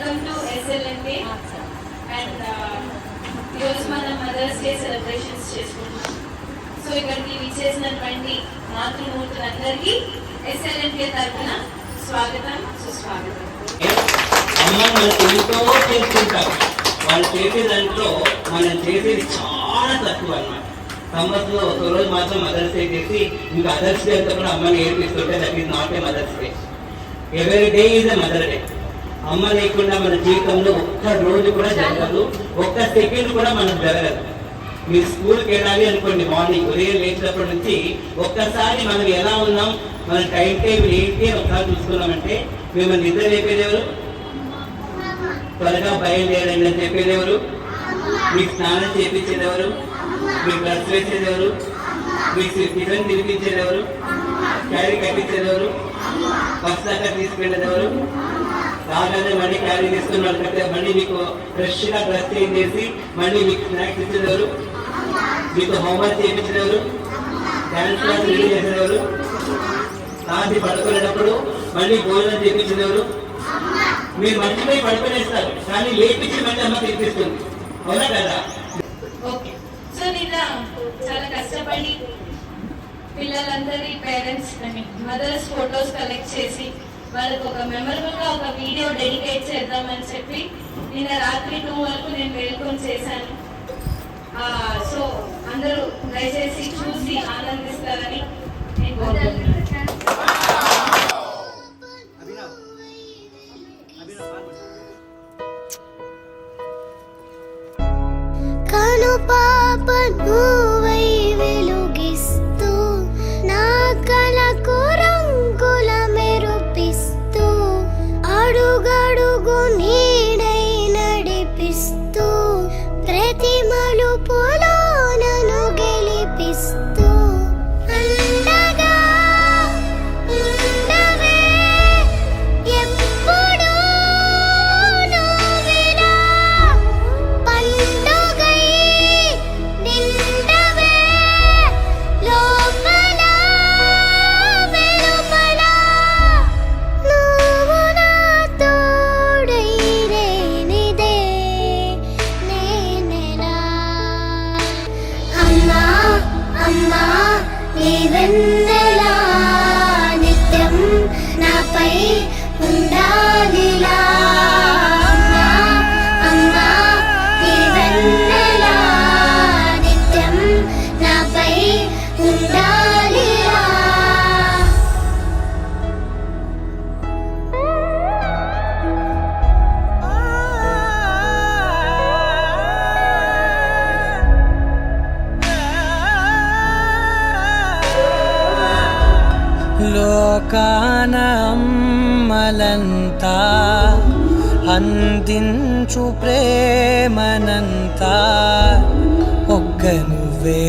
Welcome to SLNK. And ఈరోజు మనం mothers day celebrations చేసుకుంటున్నాం. సో ఇక్కడికి విచ్చేసినటువంటి మాతృమూర్తులందరికీ SLNK తరఫున స్వాగతం, సుస్వాగతం. అమ్మ మనకు ఎంతో చేస్తుంటారు. వాళ్ళు చేసే దాంట్లో మనం చేసేది చాలా తక్కువ అన్నమాట. సంవత్సరంలో ఒక రోజు మాత్రం మదర్స్ డే చేసి ఇంకా అదర్స్ డే అంతా కూడా అమ్మని ఏర్పిస్తుంటే that is not a mother's day. Every day is a mother day. అమ్మ లేకుండా మన జీవితంలో ఒక్క రోజు కూడా జరగదు, ఒక్క సెకండ్ కూడా మనకు జరగదు. మీరు స్కూల్కి వెళ్ళాలి అనుకోండి, మార్నింగ్ ఉదయం లేచినప్పటి నుంచి ఒక్కసారి మనం ఎలా ఉన్నాం, మన టైం టేబుల్ ఏంటి అని ఒకసారి చూసుకున్నామంటే మిమ్మల్ని నిద్ర లేపేది ఎవరు, త్వరగా బయలుదేరండి అని చెప్పేది ఎవరు, మీకు స్నానం చేపించేది ఎవరు, మీకు డ్రెస్ వేసేది ఎవరు, మీకు టిఫిన్ తినిపించేది ఎవరు, క్యారీ కట్టించేది ఎవరు, బస్ దాకా తీసుకెళ్ళేది ఎవరు, రాగానే మళ్ళీ క్యారీ తీసుకుని వాళ్ళకంటే మళ్ళీ మీకు ఫ్రెష్గా డ్రెస్ చేంజ్ చేసి మళ్ళీ మీకు స్నాక్స్ ఇచ్చేది ఎవరు, మీకు హోంవర్క్ చేయించేది ఎవరు, డ్యాన్స్ క్లాస్ రెడీ చేసేది ఎవరు, రాత్రి పడుకునేటప్పుడు మళ్ళీ భోజనం చేయించేది ఎవరు. మీరు మర్చిపోయి పడుకునేస్తారు కానీ లేపించి మళ్ళీ అమ్మ తినిపిస్తుంది, అవునా కదా? ఓకే, సో నిన్న చాలా కష్టపడి పిల్లలందరి పేరెంట్స్ మదర్స్ ఫొటోస్ కలెక్ట్ చేసి వాళ్ళకు ఒక మెమరబుల్ గా ఒక వీడియో డెడికేట్ చేద్దామని చెప్పి నిన్న రాత్రి 2 వరకు నేను మేల్కొని చేశాను. సో అందరూ దయచేసి చూసి ఆనందిస్తారని నేను కోరుకుంటున్నాను. కను పాప నువ్వై వెలుగిస్తూ నా కలకు రంగుల మెరుపిస్తూ అడుగడుగు నీడై నడిపిస్తూ ప్రతి మలుపులో నన్ను గెలిపిస్తూ అండగా ఉండవే ఎప్పుడూ నువ్విలా పండుగై నిండవే లోపల వెలుపల నువ్వు నా తోడై లేనిదే నేనెలా. అమ్మా అమ్మా నీ వెన్నెలా నిత్యం నాపై ఉండాలిలా. అమ్మా అమ్మా నీ వెన్నెలా నిత్యం నాపై ఉండాలిలా. లోకాన అమ్మలంతా అందించు ప్రేమనంతా ఒక్క నువ్వే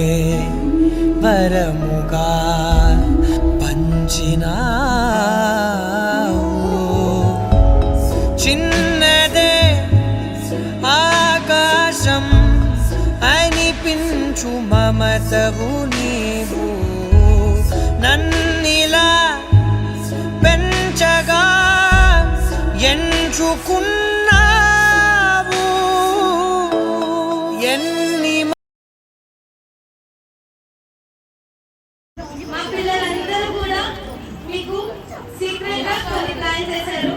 వరముగా పంచినావు. చిన్నదే ఆకాశం అనిపించు మమతవు నీవు నన్నిలా పెంచగా ఎంచుకున్నావు. ఎన్ని మా పిల్లలందరూ కూడా మీకు సీక్రెట్ గా కొన్ని ప్లాన్ చేశారు.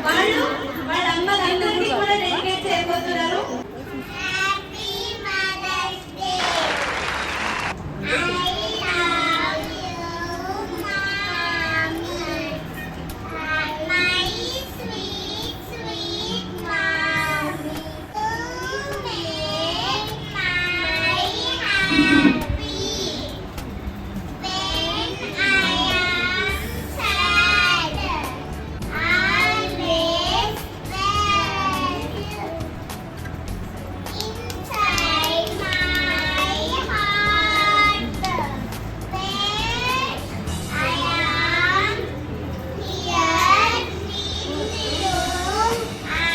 వాళ్ళు వాళ్ళ అమ్మలందరికీ కూడా డెడికేట్ చేయబోతున్నారు. Happy mother's day. I love you mummy. My sweet sweet mummy. You make my happy. When I am sad, always with you. Inside my heart, when I am here with you, I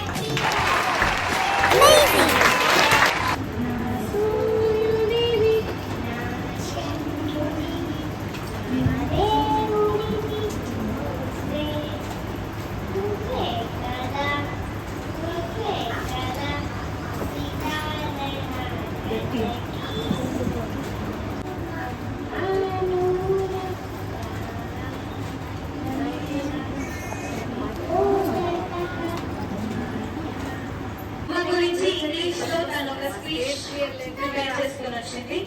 feel happy. మా గురించి English లో తను ఒక speech prepare చేసుకుని వచ్చింది.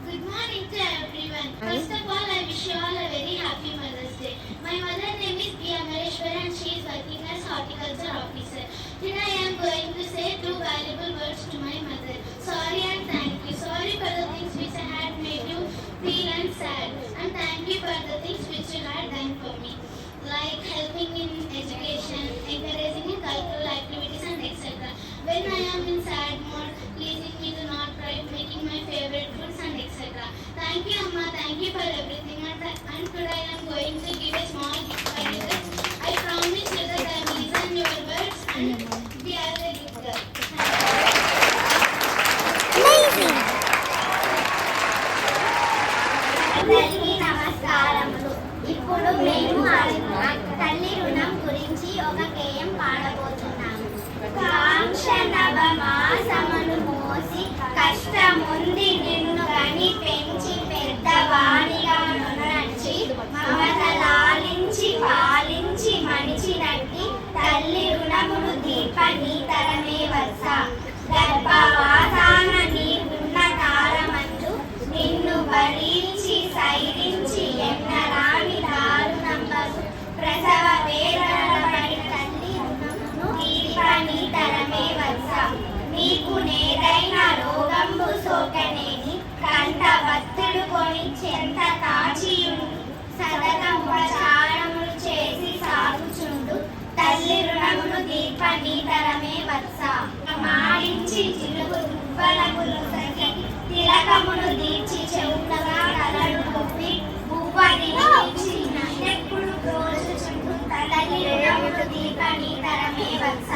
Good morning to everyone. First of all, I wish you all a very happy Mother's Day. My mother name is P. Amareshwar and she is working as horticulture officer. Today I am going to say 2 valuable words to my mother. Sorry and thank you. Sorry for the things which I had made you feel and sad. And thank you for the things which you had done for me. Like helping in education, encouraging in cultural activities and etc. When I am in sad mood, pleasing me to not cry, making my favorite foods and etc. Thank you Amma, thank you for everything and today I am going to give a small gift for you. I promise you that I will listen your words and be as a good girl. అందరికీ నమస్కారములు. ఇప్పుడు మేము తల్లి రుణం గురించి ఒక గేయం పాడబోతున్నాము. కాంక్ష నవమాసమును మోసి కష్టముంది నిన్ను గని పెంచి పెద్దవానిగా నొనర్చి మమత లాలించి పాలించి మడిచినట్టి తల్లి రుణమును దీప నీతరమే వర్ష గర్భవాసాన నీకున్న కాలమందు నిన్ను భరించి సైరించి ఎన్నరాని దారుణంబగు ప్రసవ వేదన పడి తల్లి రుణమును దీప నీతరమే వర్ష నీకు నేదైన రోగంబు సోకనేని కంట వత్తుడు కొని చెంత కాచియుండు సదగముపచారములు చేసి సాగుచుండు తల్లి రుణమును దీప నీతరమే వర్ష మారించి చిలుగు దుబ్బలములు సగి తిలకమును దీర్చి చెవులగా కలడు కొప్పి భూపతిని దీర్చి నన్నెప్పుడు రోజుచుండు తల్లి రుణమును దీప నీతరమే వర్ష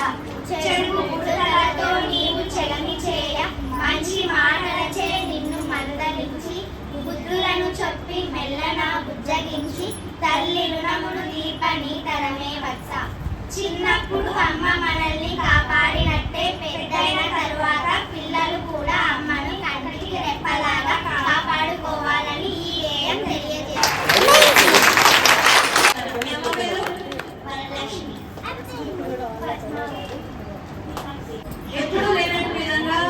చెడుగు పుడులతో నీవు చెలమి చేయ మంచి మాటలచే నిన్ను మందలించి బుద్ధులను చొప్పి మెల్లన బుజ్జగించి తల్లి రుణమును దీప నీతరమే వర్ష చిన్నప్పుడు అమ్మ మనల్ని కాపాడినట్టే పెద్దయిన తరువాత పిల్లలు కూడా అమ్మను కంటికి రెప్పలాగా కాపాడుకోవాలని ఈ గేయం తెలియజేస్తుంది. మీ అమ్మ పేరు? వరలక్ష్మి. ఎప్పుడు లేనట్టు విధంగా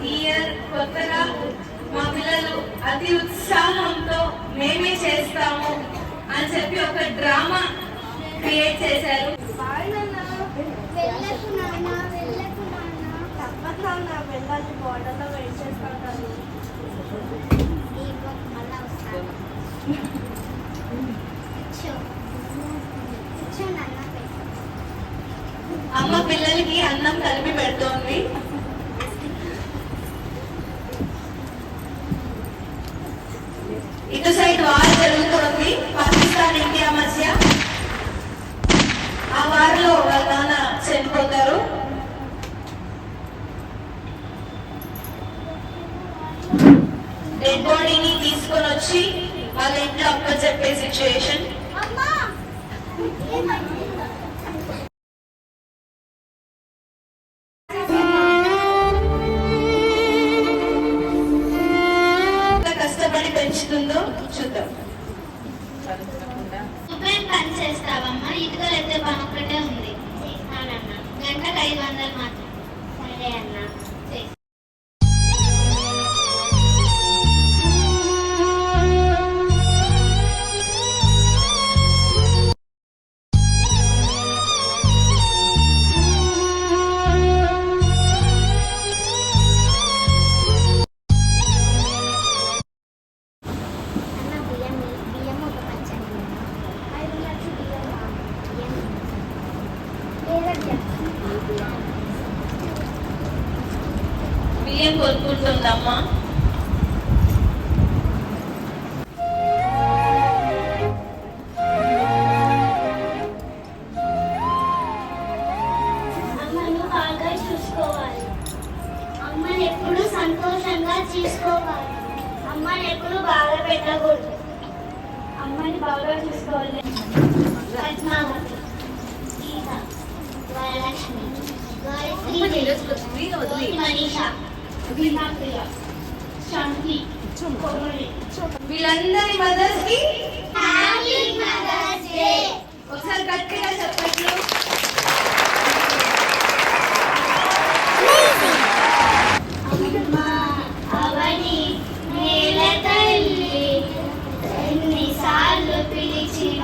ఈ ఇయర్ కొత్తగా మా పిల్లలు అతి ఉత్సాహంతో మేమే చేస్తాము అని చెప్పి ఒక డ్రామా క్రియేట్ చేశారు. వెళ్ళకు నాన్న, వెళ్ళకు నాన్న. తప్పక నా వెళ్ళాలి, బోర్డర్లో వెయిట్ చేస్తాను కదా. మళ్ళా వస్తాను. కూర్చో నాన్న. అమ్మ పిల్లలకి అన్నం కలిపి పెడుతోంది. ఇటు సైడ్ వార్ జరుగుతోంది పాకిస్తాన్ ఇండియా మధ్య. ఆ వారిలో వాళ్ళ నాన్న చనిపోతారు. డెడ్ బాడీని తీసుకొని వచ్చి వాళ్ళ ఇంట్లో అప్పచెప్పే సిచ్యుయేషన్. అమ్మా కష్టపడి పెంచుతుందో చూద్దాం. నువ్వేం పని చేస్తావమ్మా? ఇటుకలు ఎత్తే పని ఒక్కటే ఉంది. చేస్తానన్నా. గంటకు 500 మాత్రం. సరే అన్నా. చేస్తా. బియ్యం ఒక పచ్చడి. 500 బియ్యం కొనుక్కుంటుందమ్మా. అమ్మను బాగా చూసుకోవాలి. అమ్మని ఎప్పుడు సంతోషంగా చూసుకోవాలి. అమ్మని ఎప్పుడు బాగా పెట్టకూడదు. అమ్మని బాగా చూసుకోవాలి. పద్మావతి, గీత, వరలక్ష్మి, గాయత్రి, మనీషా, భీమాప్రియ, శాంతి, కోమలి. వీళ్ళందరి మదర్స్ కి హ్యాపీ మదర్స్ డే. ఒకసారి గట్టిగా చెప్పట్లు. అమ్మా అవని నేల తల్లి ఎన్నిసార్లు పిలిచిన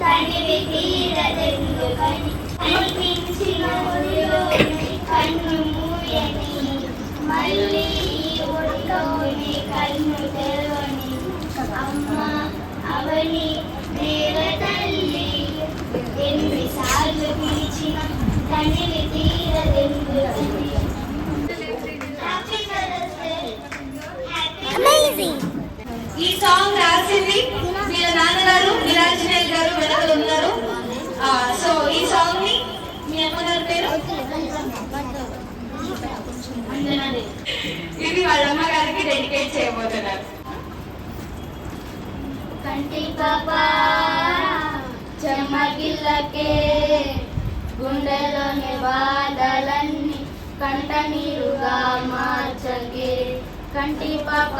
తనివి తీరదెందుకని అనిపించిన ఒడిలోని కన్ను మూయని మళ్ళీ ఈ ఒడిలోని కన్ను తెరవని అమ్మా అవని నేల తల్లి ఎన్నిసార్లు పిలిచిన తనివి తీరదెందుకని. Happy mother's day. అమేజింగ్. ఈ సాంగ్ రాసింది వీళ్ళ నాన్నగారు విరాజనేల్ గారు వెనకాల ఉన్నారు. సో ఈ సాంగ్ ని మీ అమ్మగారి పేరు ఇది వాళ్ళ అమ్మగారికి డెడికేట్ చేయబోతున్నారు. కంటి పాప చెమ్మగిల్లకే గుండెలోని బాధలన్నీ కంట నీరుగా మార్చకే. కంటి పాప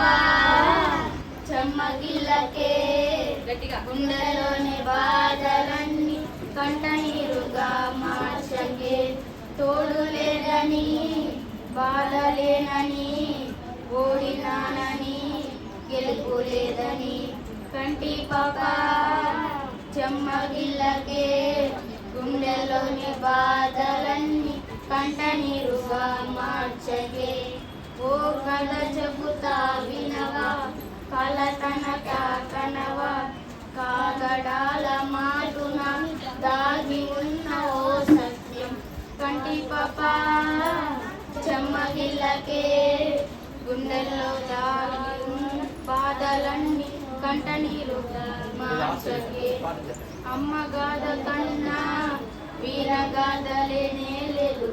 చెమ్మగిల్లకే గుండెలోని బాధలన్నీ కంట నీరుగా మార్చకే. తోడు లేదని బాధ లేనని ఓడినానని గెలుపు లేదని కంటి పాప చెమ్మగిల్లకే గుండెలోని బాధలన్నీ కంట నీరుగా మార్చకే. ఓ కథ చెబుతా వినవా కలతనక కనవా కాగడాల మాటున దాగి ఉన్న ఓ సత్యం. కంటి పాప చెమ్మగిల్లకే గుండెల్లో దాగి ఉన్న బాధలన్నీ కంట నీరుగా మార్చకే. అమ్మ గాథ కన్నా వీరగాథలేనే లేదు.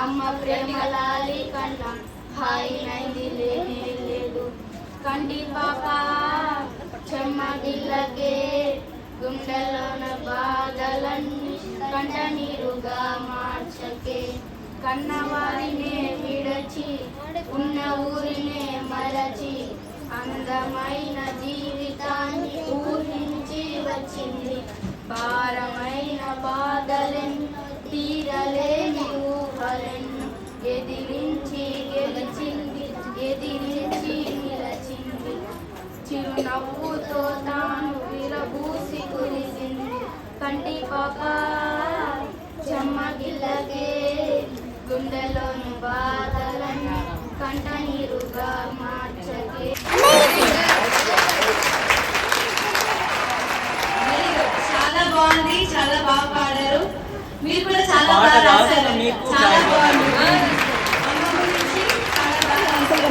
అమ్మ ప్రేమలాలి కన్నా హాయినైంది లేనే లేదు. కంటి పాప చెమ్మగిల్లకే గుండెలోన బాధలన్నీ కంట నీరుగా మార్చకే. కన్నవారినే విడచి ఉన్న ఊరినే మరచి అందమైన జీవితాన్ని ఊహించి వచ్చింది. భారమైన బాధలెన్నో తీరలేని ఊహలెన్నో ఎదిరించి గెలిచింది, ఎదిరించి నిలచింది. చిరునవ్వుతో తాను విరబూసి కురిసింది. కంటి పాప చెమ్మగిల్లకే గుండెలోని బాధలన్నీ కంట నీరుగా మార్చకే. చాలా బాగుంది, చాలా బాగా పాడారు. మీరు కూడా చాలా బాగా రాశారు. చాలా బాగుంది. అమ్మ గురించి చాలా బాగా రాశారు.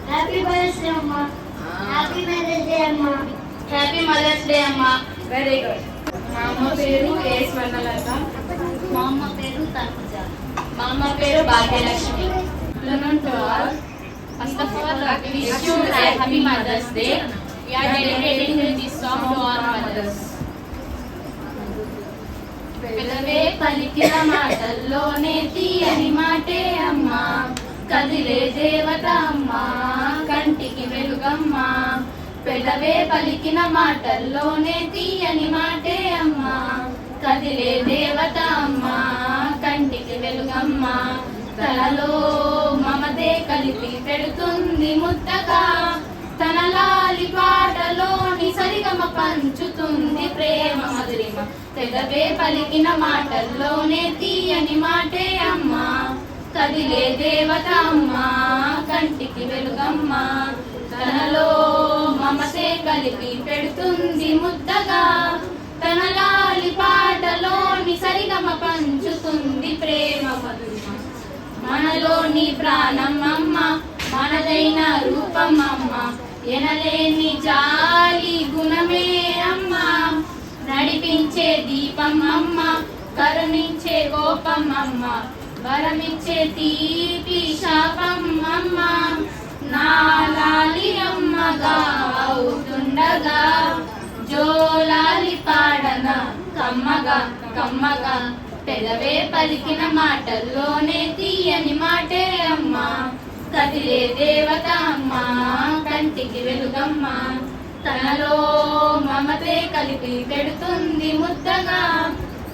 హ్యాపీ మదర్స్ డే అమ్మా. హ్యాపీ మదర్స్ డే అమ్మా. హ్యాపీ మదర్స్ డే అమ్మా. Very good. మా అమ్మ పేరు ఏ స్వర్ణలత. మా అమ్మ పేరు తనుజ. మా అమ్మ పేరు Bhagyalakshmi. First of all, we wish you a happy Mother's Day. We are dedicating this song to our mothers. పెదవే పలికిన మాటల్లోనే తీయని మాటే అమ్మా, కదిలే దేవత అమ్మా, కంటికి వెలుగమ్మా. పెదవే పలికిన మాటల్లోనే తీయని మాటే అమ్మా, కదిలే దేవత అమ్మా, కంటికి వెలుగమ్మా. తనలో మమతే కలిపి పెడుతుంది ముద్దగా, తన లాలి పాటలోని సరిగమ పంచుతుంది ప్రేమ మధురిమ. పెదవే పలికిన మాటల్లోనే తీయని మాటే అమ్మా, కదిలే దేవత అమ్మా, కంటికి వెలుగమ్మా. తనలో మమతే కలిపి పెడుతుంది ముద్దగా, తన లాలి పాటలోని సరిగమ పంచుతుంది ప్రేమ మధురిమ. మనలోని ప్రాణం అమ్మ, మనదైన రూపం అమ్మ, ఎనలేని జాలి గుణమే అమ్మ, నడిపించే దీపం అమ్మ, కరుణించే కోపం అమ్మ, వరమిచ్చే తీపి శాపం అమ్మ. నాలాలి అమ్మగా అవుతుండగా, జోలాలి పాడన కమ్మగా కమ్మగా. పెదవే పలికిన మాటల్లోనే తీయని మాటే అమ్మా, కదిలే దేవత అమ్మ, కంటికి వెలుగమ్మ. తనలో మమతే కలిపి పెడుతుంది ముద్దగా,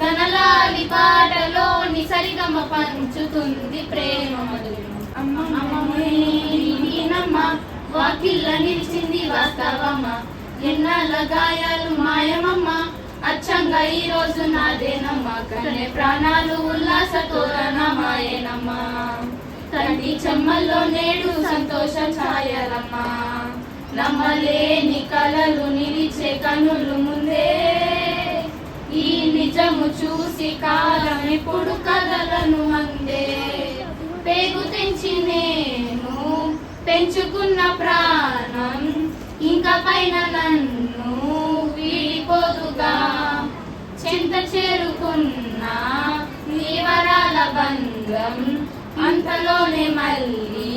తన లాలి పాటలోని సరిగమ పంచుతుంది ప్రేమ మధురం. అమ్మమ్మ వాకిళ్ళ నిలిచింది వాస్తవమ్మ, ఎన్నాళ్ళ గాయాలు మాయమమ్మ, అచ్చంగా ఈ రోజు నాదేనమ్మ. కనే ప్రాణాలు ఉల్లాస తోరణమాయనమ్మ, కంటి చెమ్మల్లో నేడు సంతోష ఛాయలమ్మ. నమ్మలేని కలలు నిలిచే కనులు ముందే, ఈ నిజము చూసి కాలం ఇప్పుడు కలలను అందే. పేగు తెంచి నేను పెంచుకున్న ప్రాణం, ఇంకా పైన నన్ను వీడిపోదుగా. చెంత చేరుకున్న వివరాల బంధం, అంతలోనే మళ్ళీ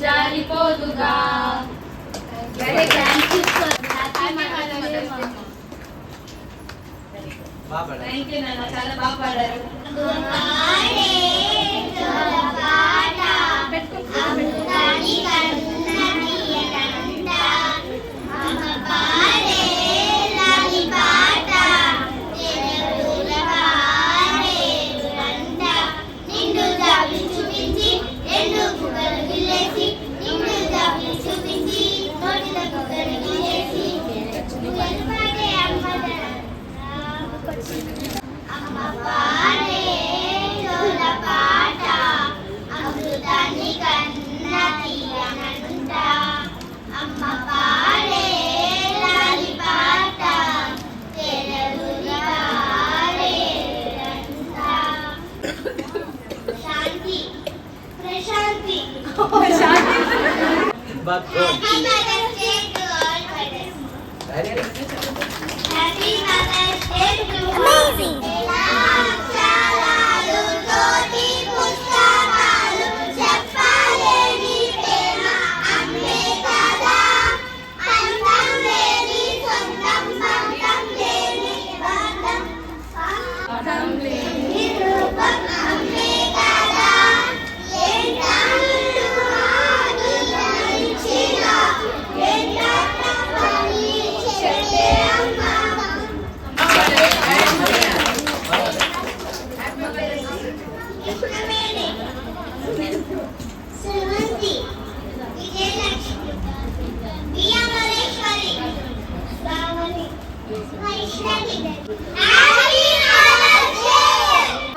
జారిపోదుగా. థ్యాంక్ యూ నాన్న, చాలా బాగా పాడారు.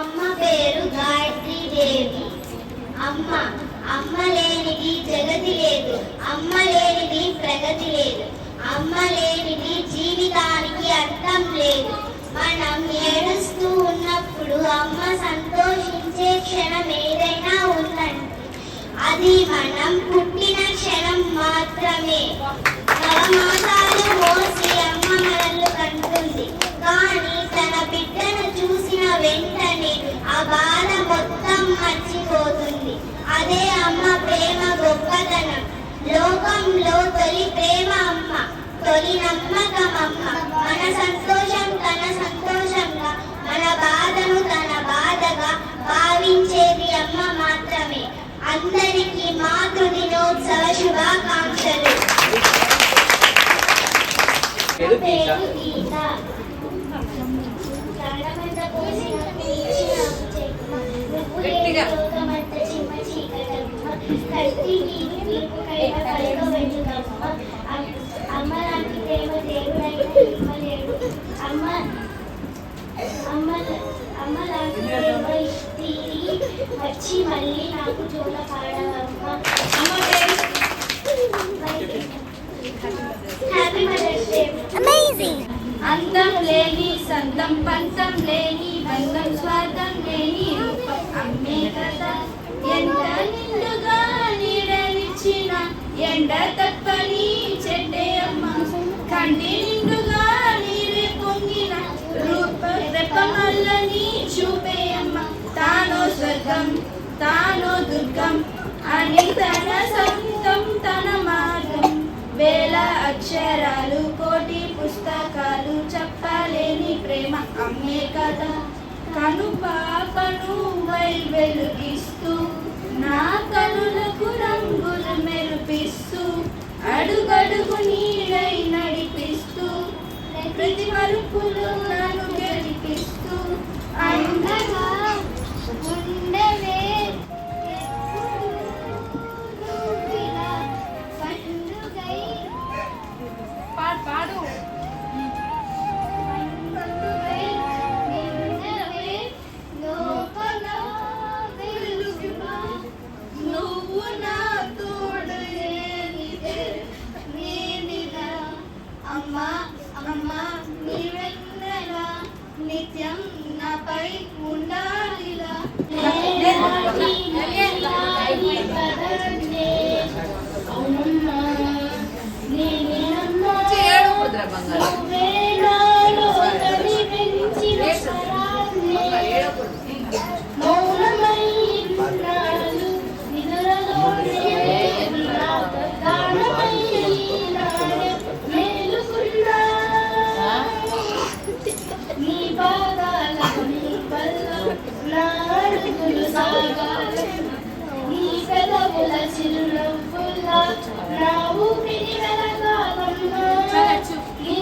అమ్మ పేరు గాయత్రి దేవి. అమ్మ లేనిది జగతి లేదు, అమ్మ లేనిది ప్రగతి లేదు, అమ్మ లేనిది జీవితానికి అర్థం లేదు. మనం ఏడుస్తూ ఉన్నప్పుడు అమ్మ సంతోషించే క్షణం ఏదైనా ఉందంటే అది మనం పుట్టిన క్షణం మాత్రమే. నవమాసాలు మోసి అమ్మ మనల్ని కంటుంది, కానీ తన బిడ్డను చూసిన వెంటనే ఆ బాధ మొత్తం మర్చిపోతుంది. అదే అమ్మ ప్రేమ గొప్పతనం. లోకంలో తొలి ప్రేమ అమ్మ, తొలి నమ్మకం అమ్మ. మన సంతోషం తన సంతోషంగా, మన బాధను తన బాధగా భావించేది అమ్మ మాత్రమే. అందరికీ మాతృ దినోత్సవ శుభాకాంక్షలు. అమ్మ లాంటి ప్రేమ దేవుడైనా ఇవ్వలేడు. అమ్మ లాంటి ప్రేమ తీరి వచ్చి మళ్ళీ నాకు జోల పాడవమ్మ. Happy mother's day. అమేజింగ్. అందం లేని సంతం పంతం లేని బంధం స్వార్థం లేని రూపం అమ్మే కదా. ఎంత నిండుగా నీడనిచ్చిన ఎండ తప్పని చెట్టే అమ్మ, కంటి నిండుగా నీరే పొంగిన రూప రెప్పమల్లని చూపే అమ్మ. తానో స్వర్గం తానో దుర్గం అని తన సొంతం తన మార్గం. వేల అక్షరాలు కోటి పుస్తకాలు చెప్పలేని ప్రేమ అమ్మే కదా. కను పాపను వెలుగిస్తూ నా కనులకు రంగు మరుపులు నన్ను గెలిపిస్తూ అండగా ఉండవే ఎప్పుడు నువ్విలా పండుగై పాడు పండుగై నిన్నవే లోపల వెలుగుగా నువ్వు నా తోడు నేనిలా అమ్మా అమ్మా నీ వెన్నెలా నిత్యం నాపై ఉండాలిలా నీ పాదాల నాడుగులు సాగాలి నీ పెదవుల చిరునవ్వుల నా ఊపిరి వెలగాలమ్మా నీ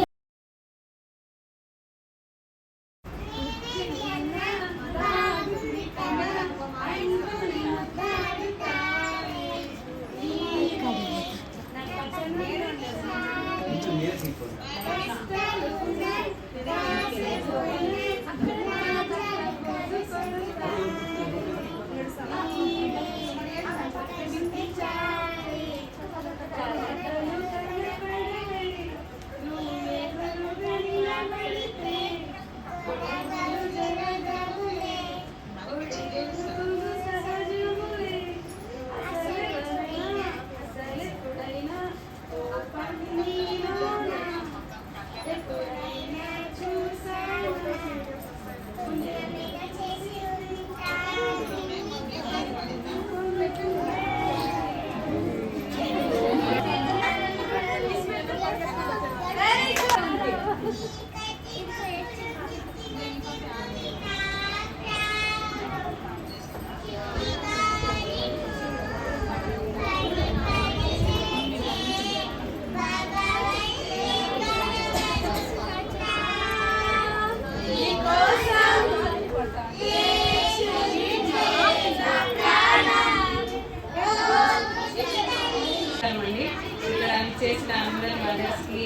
అండి ఇక్కడ చేసిన అందరి మదర్స్కి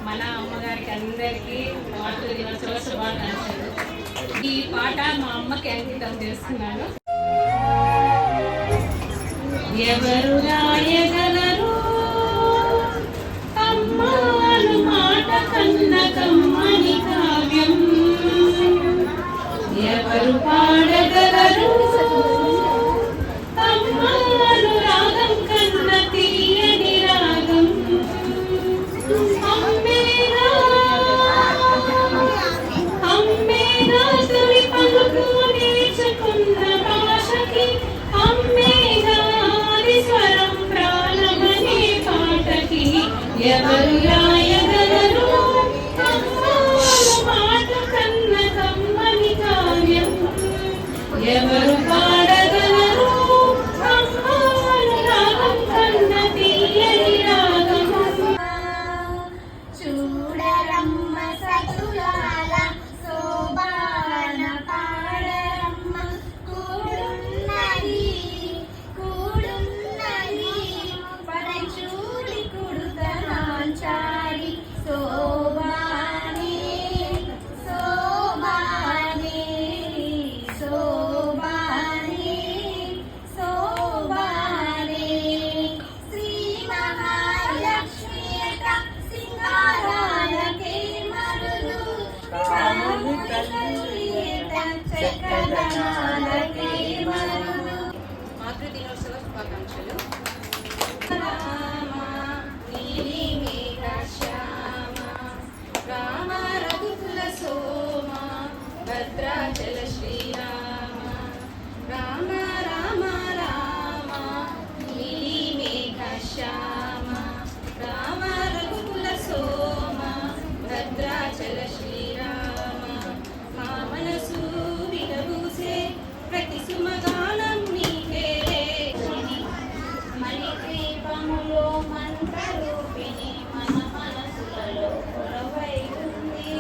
మన అమ్మగారికి అందరికీ మాతృ దినోత్సవ శుభాకాంక్షలు. ఈ పాట మా అమ్మకి అంకితం చేస్తున్నాను. ఎవరు రాయగలరు అమ్మాను మాట కన్న కమ్మని కావ్యం, ఎవరు పాడగలరు అమ్మాను రాగం కన్న తీయని రాగం, అమ్మేగా తొలి పలుకు నేర్చుకున్న భాషకి, అమ్మేగా ఆది స్వరం ప్రాణమనే పాటకి, ఎవరు రాయగలరు అమ్మాను మాట కన్న కమ్మని కావ్యం, ఎవరు పాడగలరు అమ్మాను రాగం కన్న తీయని రాగం. చూడరమ్మ సతులాల శోభాన పాడరమ్మ కూడున్నది పరచూడి కుడుతనాంచాడి శోభానే శోభానే శోభానే శోభానే శ్రీ మహాలక్ష్మియట సింగారాలకే మరులు చక్కదనాలకే మరులు. మాతృ దినోత్సవ శుభాకాంక్షలు. రామ రఘుకుల సోమ భద్రాచల శ్రీరామ, రామ రామ రామ నీలి మేఘ శ్యామ, రామ రఘుకుల సోమ భద్రాచల శ్రీరామ, మా మనసు విరబూసే ప్రతి సుమగానం నీకేలే. మణిద్వీపములో మంత్రరూపిణి మన మనసులలో కొలువై ఉంది.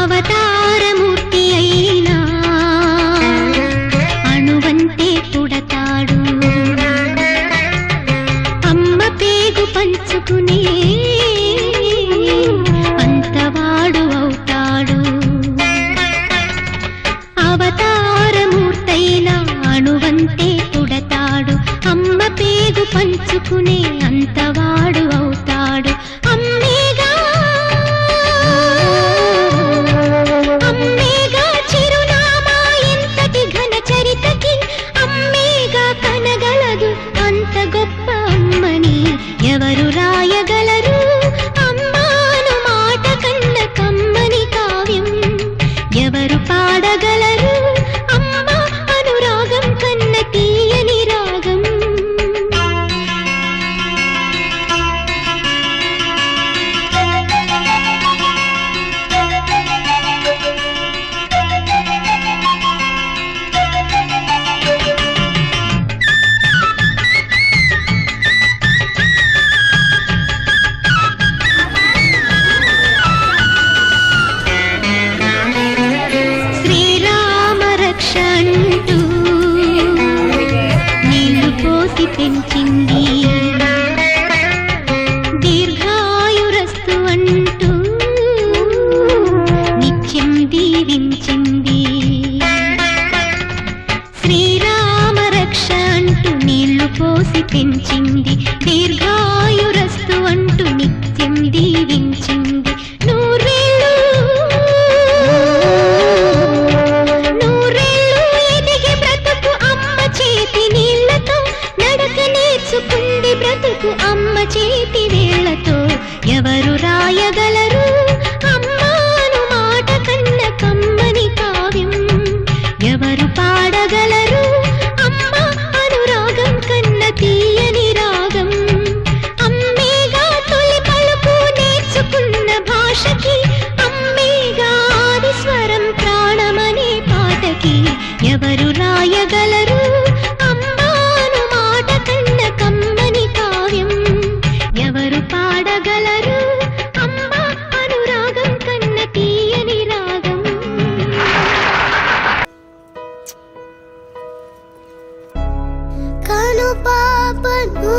అవతారమూర్తి అయినా అణువంతే పుడతాడు అమ్మ పేగు పంచుకునే అంతవాడు అవుతాడు అవతారమూర్తైనా అణువంతే పుడతాడు అమ్మ పేగు పంచుకునే అంతవాడు అవుతాడు అమ్మేగా అమ్మేగా చిరునామా ఎంతటి ఘన చరితకి అమ్మేగా కనగలదు అంత గొప్ప అమ్మని ఎవరు రాయగలరు అమ్మాను మాట కన్న కమ్మని కావ్యం ఎవరు పాడగలరు అమ్మ అనురాగం కన్న తీయని రాగం శ్రీరామ రక్ష అంటూ నీళ్లు పోసి పెంచింది దీర్ఘాయురస్తు అంటూ నిత్యం దీవించింది శ్రీరామ రక్ష అంటూ నీళ్లు పోసి పెంచింది దీర్ఘాయురస్తు అంటూ నిత్యం దీవించింది నూరేళ్ళు ఎదిగి బ్రతుకు అమ్మ చేతి నీళ్లతో నడక నేర్చుకుంది బ్రతుకు అమ్మ చేతి వేళ్లతో ఎవరు రాయగలరు అమ్మాను మాట కన్న కమ్మని కావ్యం ఎవరు పాడగలరు అమ్మ అనురాగం కన్న తీయని రాగం అమ్మేగా తొలి పలుకు నేర్చుకున్న భాషకి అమ్మేగా ఆది స్వరం ప్రాణమనే పాటకి ఎవరు రాయగలరు అమ్మాను మాట కన్న కమ్మని కావ్యం ఎవరు పాడగలరు అమ్మ అనురాగం కన్న తీయని రాగం కను పాపను